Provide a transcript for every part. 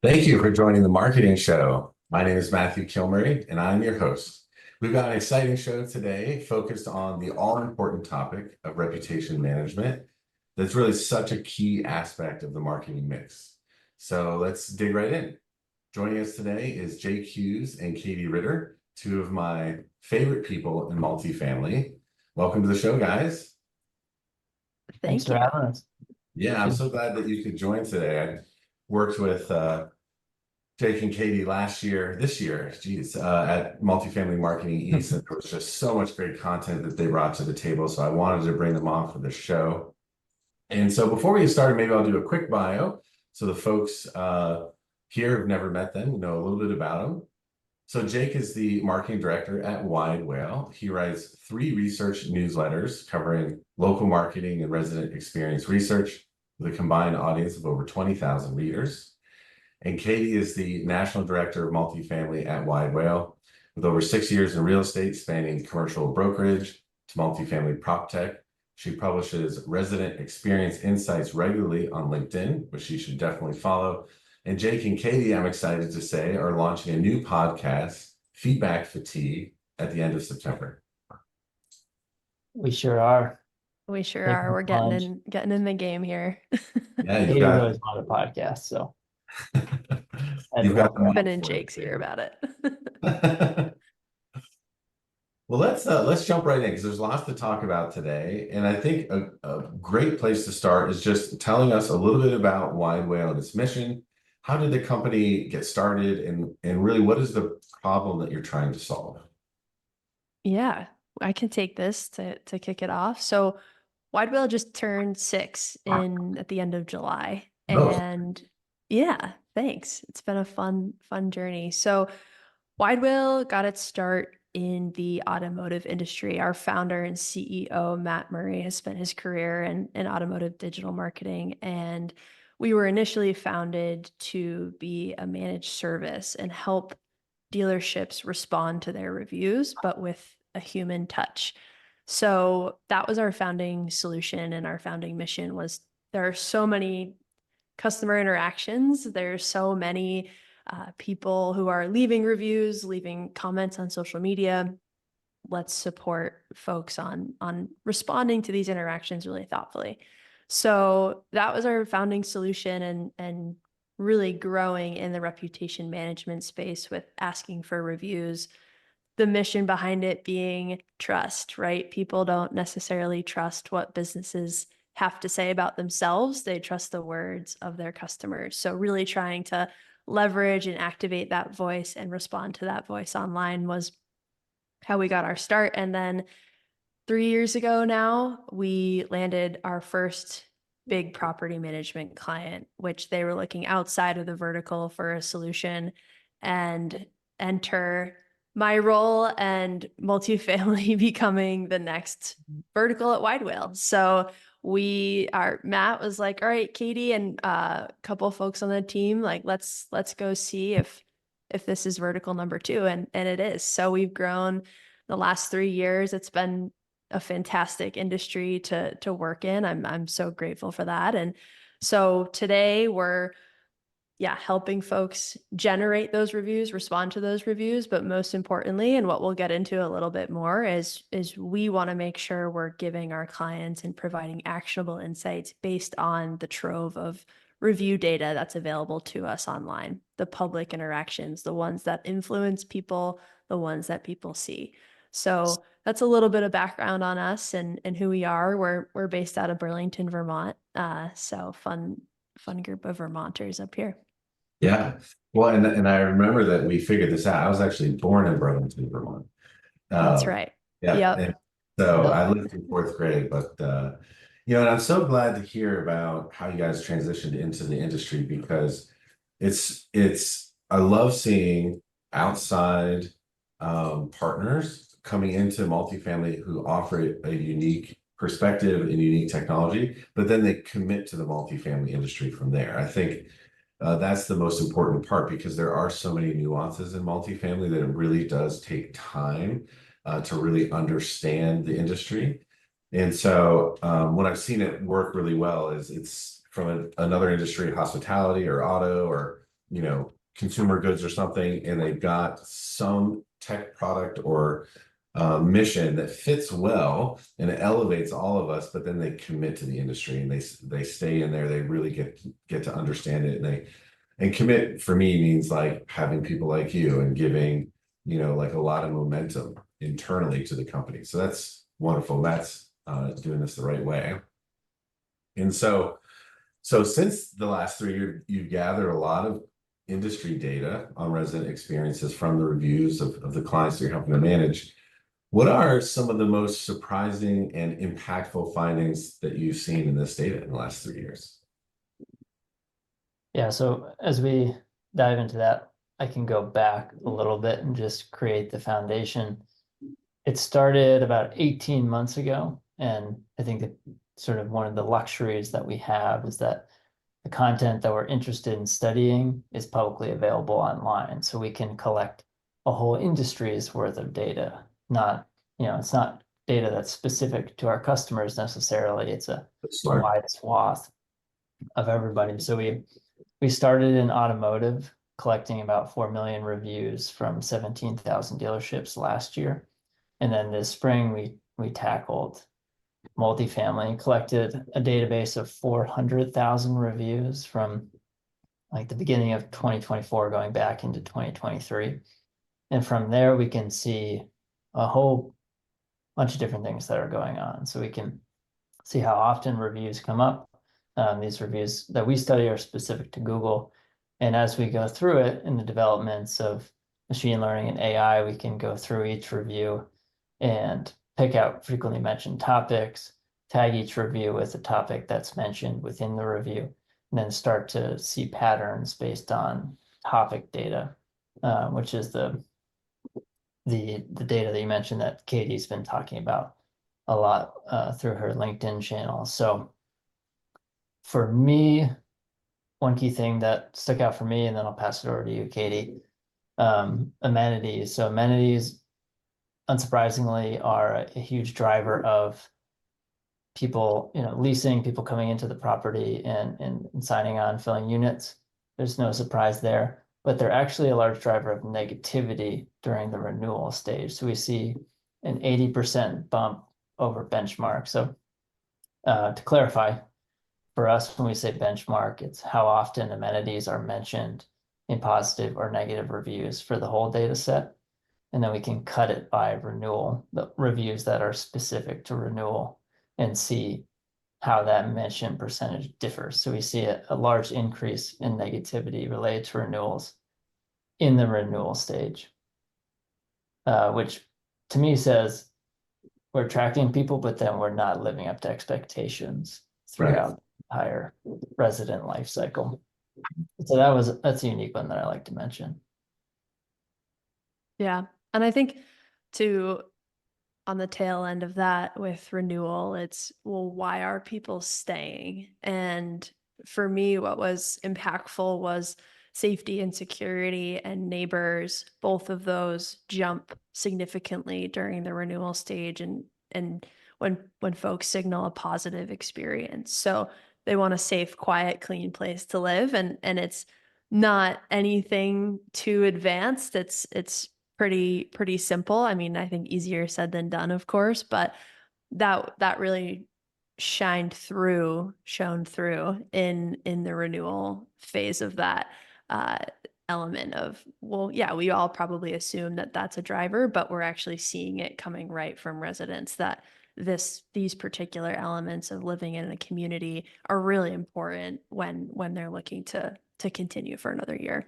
Thank you for joining the marketing show. My name is Matthew Kilmurry, and I'm your host. We've got an exciting show today focused on the all-important topic of reputation management. That's really such a key aspect of the marketing mix. So let's dig right in. Joining us today is Jake Hughes and Katie Ritter, two of my favorite people in multifamily. Welcome to the show, guys. Thanks Thank for you. having us. Yeah, I'm so glad that you could join today. I worked with Jake and Katie this year, geez, at Multifamily Marketing East, and there was just so much great content that they brought to the table. So I wanted to bring them on for the show. And so before we get started, maybe I'll do a quick bio. So the folks here have never met them, know a little bit about them. So Jake is the marketing director at Widewail. He writes 3 research newsletters covering local marketing and resident experience research with a combined audience of over 20,000 readers. And Katie is the national director of multifamily at Widewail, with over 6 years in real estate, spanning commercial brokerage to multifamily prop tech. She publishes resident experience insights regularly on LinkedIn, which you should definitely follow. And Jake and Katie, I'm excited to say, are launching a new podcast, Feedback Fatigue, at the end of September. We sure are. We sure Thank are. you We're so much. getting in the game here. Yeah, you've Katie's got always on the podcast, so I'd you've got welcome Been that. in Jake's ear about it. Well, let's jump right in because there's lots to talk about today. And I think a great place to start is just telling us a little bit about Widewail and its mission. How did the company get started, and really what is the problem that you're trying to solve? Yeah, I can take this to kick it off. So Widewail just turned 6 in at the end of July. Oh, And yeah, thanks. It's been a fun journey. So Widewail got its start in the automotive industry. Our founder and CEO, Matt Murray, has spent his career in automotive digital marketing. And we were initially founded to be a managed service and help dealerships respond to their reviews, but with a human touch. So that was our founding solution, and our founding mission was there are so many customer interactions. There's so many people who are leaving reviews, leaving comments on social media. Let's support folks on responding to these interactions really thoughtfully. So that was our founding solution, and really growing in the reputation management space with asking for reviews. The mission behind it being trust, right? People don't necessarily trust what businesses have to say about themselves. They trust the words of their customers. So really trying to leverage and activate that voice and respond to that voice online was how we got our start. And then 3 years ago now, we landed our first big property management client, which they were looking outside of the vertical for a solution, and enter my role and multifamily becoming the next vertical at Widewail. So Matt was like, all right, Katie and a couple of folks on the team, like let's go see if this is vertical number 2. And it is. So we've grown the last 3 years. It's been a fantastic industry to work in. I'm so grateful for that. And so today we're helping folks generate those reviews, respond to those reviews, but most importantly, and what we'll get into a little bit more, is we want to make sure we're giving our clients and providing actionable insights based on the trove of review data that's available to us online, the public interactions, the ones that influence people, the ones that people see. So that's a little bit of background on us and who we are. We're based out of Burlington, Vermont. So fun group of Vermonters up here. yeah. Well, and I remember that we figured this out. I was actually born in Burlington, Vermont. That's right. Yeah. Yep. And so I lived in 4th grade, but and I'm so glad to hear about how you guys transitioned into the industry, because I love seeing outside partners coming into multifamily who offer a unique perspective and unique technology, but then they commit to the multifamily industry from there. I think that's the most important part, because there are so many nuances in multifamily that it really does take time to really understand the industry. And so when I've seen it work really well is it's from another industry, hospitality or auto or consumer goods or something, and they've got some tech product or mission that fits well and it elevates all of us, but then they commit to the industry and they stay in there. They really get to understand it, and commit for me means like having people like you and giving, like a lot of momentum internally to the company. So that's wonderful. That's doing this the right way. And so since the last 3 years, you've gathered a lot of industry data on resident experiences from the reviews of the clients you're helping to manage. What are some of the most surprising and impactful findings that you've seen in this data in the last 3 years? Yeah, so as we dive into that, I can go back a little bit and just create the foundation. It started about 18 months ago, and I think that sort of one of the luxuries that we have is that the content that we're interested in studying is publicly available online. So we can collect a whole industry's worth of data. It's not data that's specific to our customers necessarily. It's a wide swath of everybody. So we started in automotive, collecting about 4 million reviews from 17,000 dealerships last year. And then this spring, we tackled multifamily, collected a database of 400,000 reviews from like the beginning of 2024 going back into 2023. And from there, we can see a whole bunch of different things that are going on. So we can see how often reviews come up. These reviews that we study are specific to Google. And as we go through it in the developments of machine learning and AI, we can go through each review and pick out frequently mentioned topics, tag each review with a topic that's mentioned within the review, and then start to see patterns based on topic data, which is the data that you mentioned that Katie's been talking about a lot through her LinkedIn channel. So for me, one key thing that stuck out for me, and then I'll pass it over to you, Katie, amenities. So amenities, unsurprisingly, are a huge driver of people, leasing, people coming into the property and signing on, filling units. There's no surprise there, but they're actually a large driver of negativity during the renewal stage. So we see an 80% bump over benchmark. So to clarify, for us, when we say benchmark, it's how often amenities are mentioned in positive or negative reviews for the whole data set. And then we can cut it by renewal, the reviews that are specific to renewal, and see how that mention percentage differs. So we see a large increase in negativity related to renewals in the renewal stage, which to me says we're attracting people, but then we're not living up to expectations throughout the entire resident life cycle. So that's a unique one that I like to mention. Yeah. And I think on the tail end of that with renewal, it's, well, why are people staying? And for me, what was impactful was safety and security and neighbors. Both of those jump significantly during the renewal stage and when folks signal a positive experience. So they want a safe, quiet, clean place to live, and it's not anything too advanced. It's pretty simple. I mean, I think easier said than done, of course, but that really shone through in the renewal phase of that element of, well, yeah, we all probably assume that that's a driver, but we're actually seeing it coming right from residents that these particular elements of living in a community are really important when they're looking to continue for another year.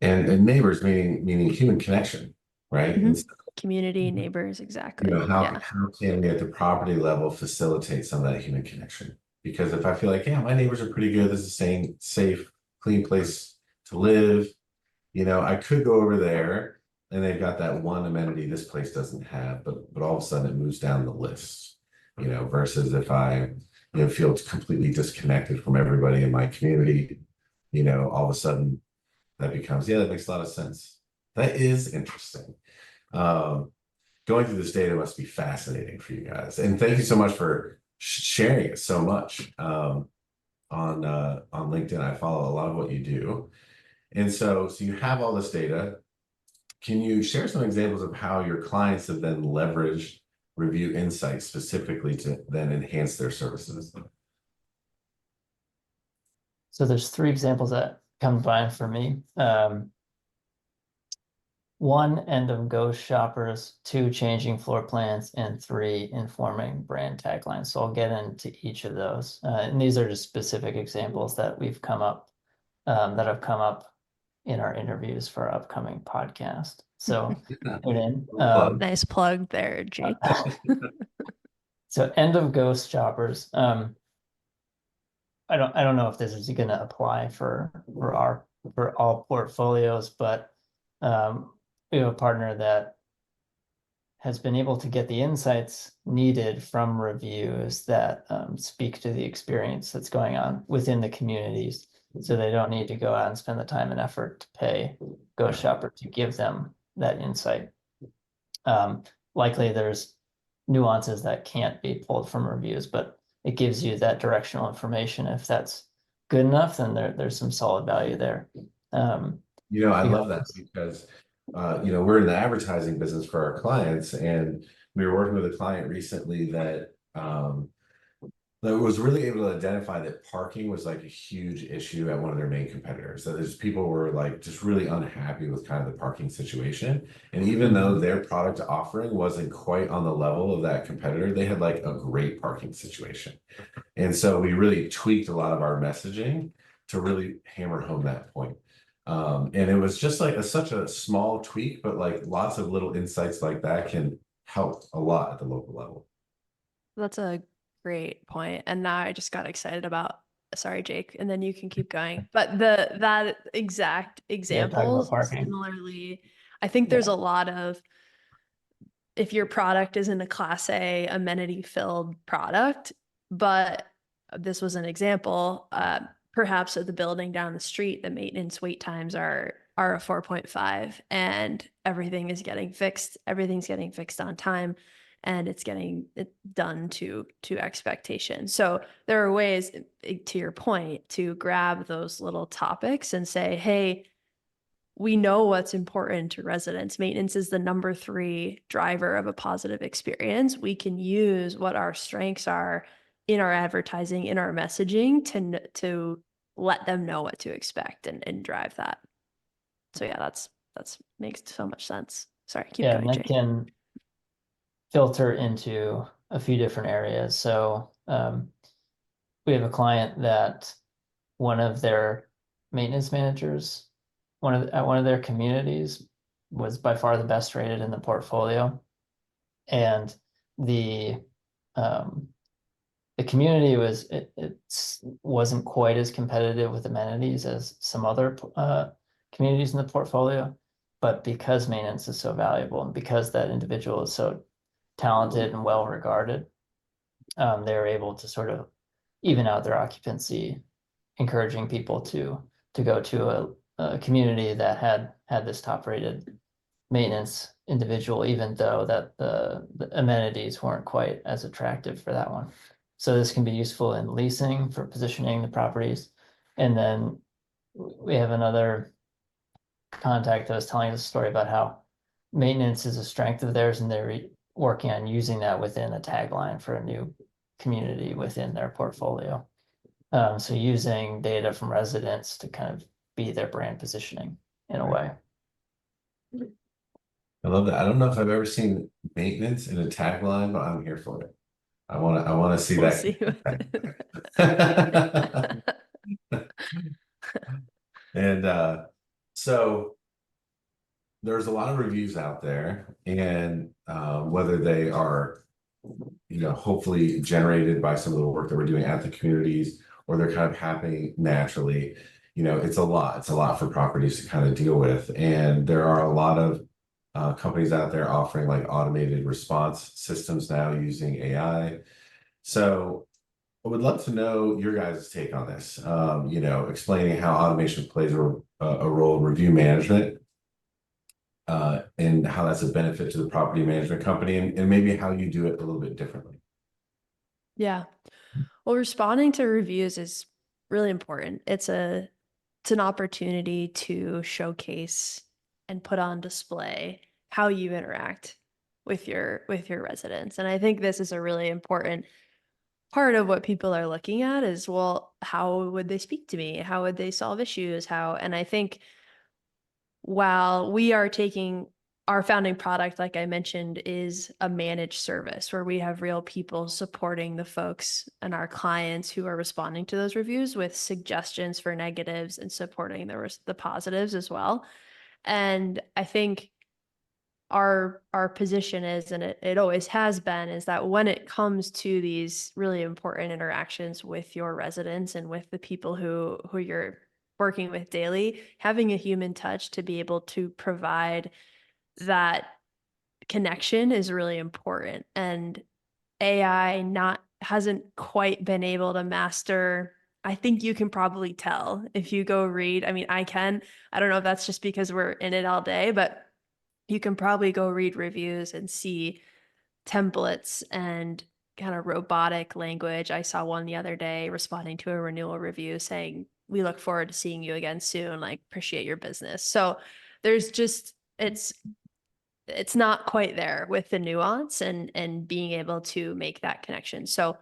And neighbors meaning human connection, right? Mm-hmm. And so, Community, neighbors, exactly. how Yeah. can we at the property level facilitate some of that human connection? Because if I feel like, yeah, my neighbors are pretty good, this is a safe, clean place to live, I could go over there and they've got that one amenity this place doesn't have, but all of a sudden it moves down the list, versus if I, feel completely disconnected from everybody in my community, all of a sudden that becomes, yeah, that makes a lot of sense. That is interesting. Going through this data must be fascinating for you guys. And thank you so much for sharing it so much on LinkedIn. I follow a lot of what you do. And so you have all this data. Can you share some examples of how your clients have then leveraged review insights specifically to then enhance their services? So there's 3 examples that come to mind for me. 1, end of ghost shoppers, 2, changing floor plans, and 3, informing brand taglines. So I'll get into each of those. And these are just specific examples that we've come up, that have come up in our interviews for our upcoming podcast. So tune in. Nice plug there, Jake. So end of ghost shoppers. I don't know if this is going to apply for all portfolios, but we have a partner that has been able to get the insights needed from reviews that speak to the experience that's going on within the communities, so they don't need to go out and spend the time and effort to pay Ghost Shopper to give them that insight. Likely there's nuances that can't be pulled from reviews, but it gives you that directional information. If that's good enough, then there's some solid value there. I love that because we're in the advertising business for our clients, and we were working with a client recently that was really able to identify that parking was like a huge issue at one of their main competitors. That there's people were like just really unhappy with kind of the parking situation. And even though their product offering wasn't quite on the level of that competitor, they had like a great parking situation. And so we really tweaked a lot of our messaging to really hammer home that point. And it was just like such a small tweak, but like lots of little insights like that can help a lot at the local level. That's a great point. And now I just got excited about, sorry, Jake, and then you can keep going. But that exact example, similarly, I think there's a lot of, if your product isn't a Class A amenity filled product, but this was an example, perhaps at the building down the street, the maintenance wait times are a 4.5 and everything is getting fixed. Everything's getting fixed on time and it's getting done to expectation. So there are ways, to your point, to grab those little topics and say, hey, we know what's important to residents. Maintenance is the number 3 driver of a positive experience. We can use what our strengths are in our advertising, in our messaging to let them know what to expect and drive that. So yeah, that's makes so much sense. Sorry, keep going, and that Jake. can filter into a few different areas. So we have a client that one of their maintenance managers, at one of their communities, was by far the best rated in the portfolio, and the community wasn't quite as competitive with amenities as some other communities in the portfolio, but because maintenance is so valuable and because that individual is so talented and well regarded, they were able to sort of even out their occupancy, encouraging people to go to a community that had this top rated maintenance individual, even though that the amenities weren't quite as attractive for that one. So this can be useful in leasing for positioning the properties. And then we have another contact that was telling us a story about how maintenance is a strength of theirs, and they're working on using that within a tagline for a new community within their portfolio. So using data from residents to kind of be their brand positioning in a way. I love that. I don't know if I've ever seen maintenance in a tagline, but I'm here for it. I want to see We'll that. see. And so there's a lot of reviews out there, and whether they are, hopefully generated by some of the work that we're doing at the communities, or they're kind of happening naturally, it's a lot for properties to kind of deal with. And there are a lot of companies out there offering like automated response systems now using AI. So I would love to know your guys' take on this, explaining how automation plays a role in review management, and how that's a benefit to the property management company, and maybe how you do it a little bit differently. Yeah. Well, responding to reviews is really important. It's a it's an opportunity to showcase and put on display how you interact with your residents. And I think this is a really important part of what people are looking at is, well, how would they speak to me? How would they solve issues? And I think while we are taking our founding product, like I mentioned, is a managed service where we have real people supporting the folks and our clients who are responding to those reviews with suggestions for negatives and supporting the positives as well. And I think our position is, and it always has been, is that when it comes to these really important interactions with your residents and with the people who you're working with daily, having a human touch to be able to provide that connection is really important. And AI hasn't quite been able to master. I think you can probably tell if you go read. I mean, I don't know if that's just because we're in it all day, but you can probably go read reviews and see templates and kind of robotic language. I saw one the other day responding to a renewal review saying, "We look forward to seeing you again soon, like appreciate your business." So there's just it's not quite there with the nuance and being able to make that connection. So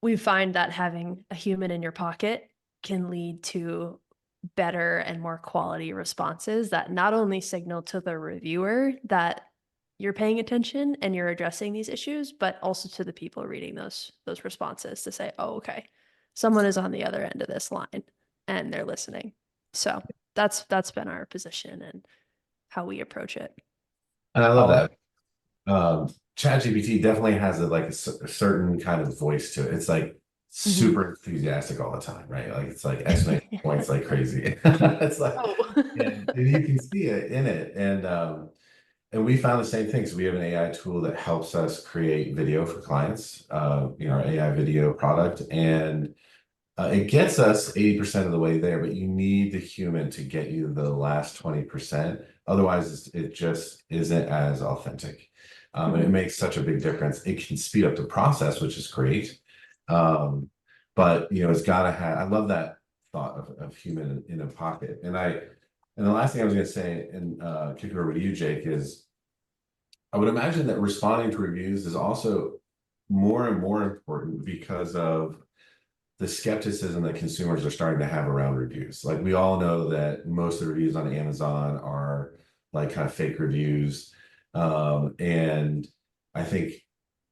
we find that having a human in your pocket can lead to better and more quality responses that not only signal to the reviewer that you're paying attention and you're addressing these issues, but also to the people reading those responses to say, oh, okay, someone is on the other end of this line and they're listening. So that's been our position and how we approach it. And I love I'll- that. ChatGPT definitely has a certain kind of voice to it. It's like super enthusiastic all the time, right? Like it's like exclamation points like crazy. It's like, and you can see it in it. And we found the same thing. So we have an AI tool that helps us create video for clients, our AI video product. And it gets us 80% of the way there, but you need the human to get you the last 20%. Otherwise, it just isn't as authentic. And it makes such a big difference. It can speed up the process, which is great. But it's got to have, I love that thought of human in a pocket. And the last thing I was going to say, and kick it over to you, Jake, is I would imagine that responding to reviews is also more and more important because of the skepticism that consumers are starting to have around reviews. Like we all know that most of the reviews on Amazon are like kind of fake reviews. And I think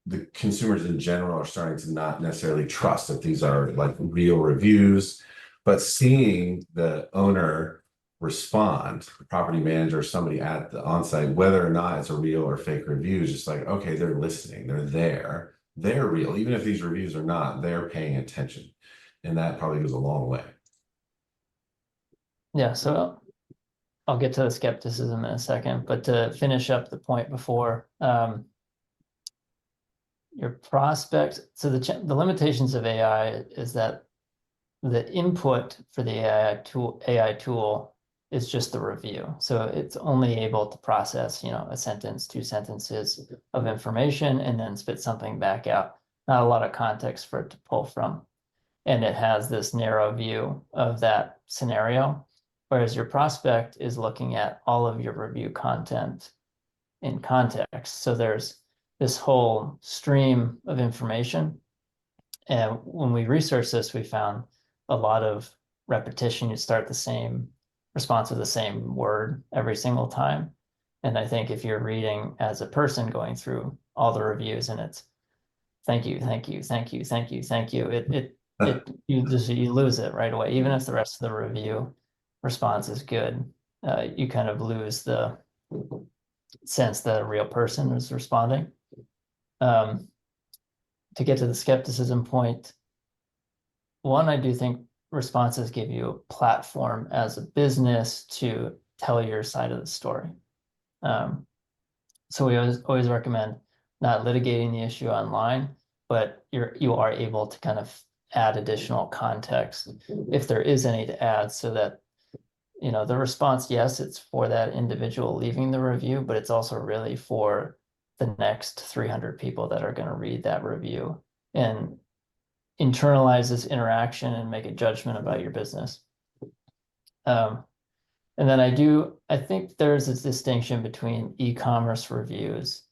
the consumers in general are starting to not necessarily trust that these are like real reviews, but seeing the owner respond, the property manager, somebody at the onsite, whether or not it's a real or fake review, is just like, okay, they're listening, they're there, they're real. Even if these reviews are not, they're paying attention. And that probably goes a long way. Yeah, so I'll get to the skepticism in a second, but to finish up the point before, your prospect, so the limitations of AI is that the input for the AI tool is just the review. So it's only able to process, a sentence, 2 sentences of information and then spit something back out. Not a lot of context for it to pull from. And it has this narrow view of that scenario, whereas your prospect is looking at all of your review content in context. So there's this whole stream of information. And when we researched this, we found a lot of repetition. You start the same response with the same word every single time. And I think if you're reading as a person going through all the reviews and it's thank you, thank you, thank you, thank you, thank you, you lose it right away. Even if the rest of the review response is good, you kind of lose the sense that a real person is responding. To get to the skepticism point, one, I do think responses give you a platform as a business to tell your side of the story. So we always recommend not litigating the issue online, but you are able to kind of add additional context if there is any to add, so that the response, yes, it's for that individual leaving the review, but it's also really for the next 300 people that are going to read that review and internalize this interaction and make a judgment about your business. And then I think there's a distinction between e-commerce reviews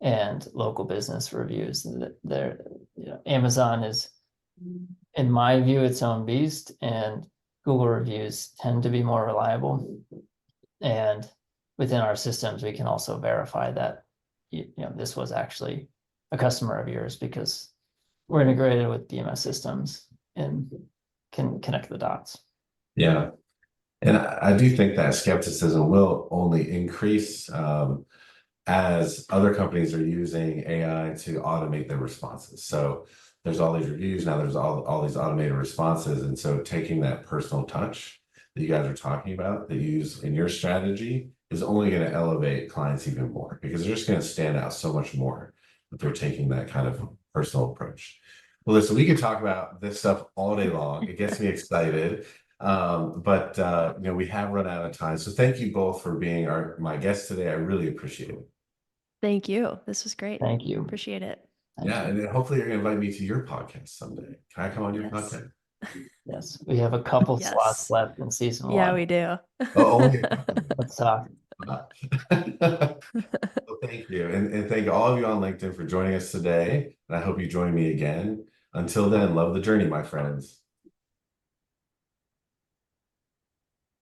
and local business reviews. There, Amazon is, in my view, its own beast, and Google reviews tend to be more reliable. And within our systems, we can also verify that, this was actually a customer of yours, because we're integrated with DMS systems and can connect the dots. Yeah. And I do think that skepticism will only increase as other companies are using AI to automate their responses. So there's all these reviews now, there's all these automated responses. And so taking that personal touch that you guys are talking about that you use in your strategy is only going to elevate clients even more, because they're just going to stand out so much more if they're taking that kind of personal approach. Well, listen, we could talk about this stuff all day long. It gets me excited. But we have run out of time. So thank you both for being my guests today. I really appreciate it. Thank you. This was great. Thank you. Appreciate it. Thank Yeah, you. and then hopefully you're gonna invite me to your podcast someday. Can I come on your Yes. podcast? Yes, we have a couple Yes. slots left in season Yeah, one. we do. Oh, only. Let's talk. Well, thank you. And thank all of you on LinkedIn for joining us today. And I hope you join me again. Until then, love the journey, my friends.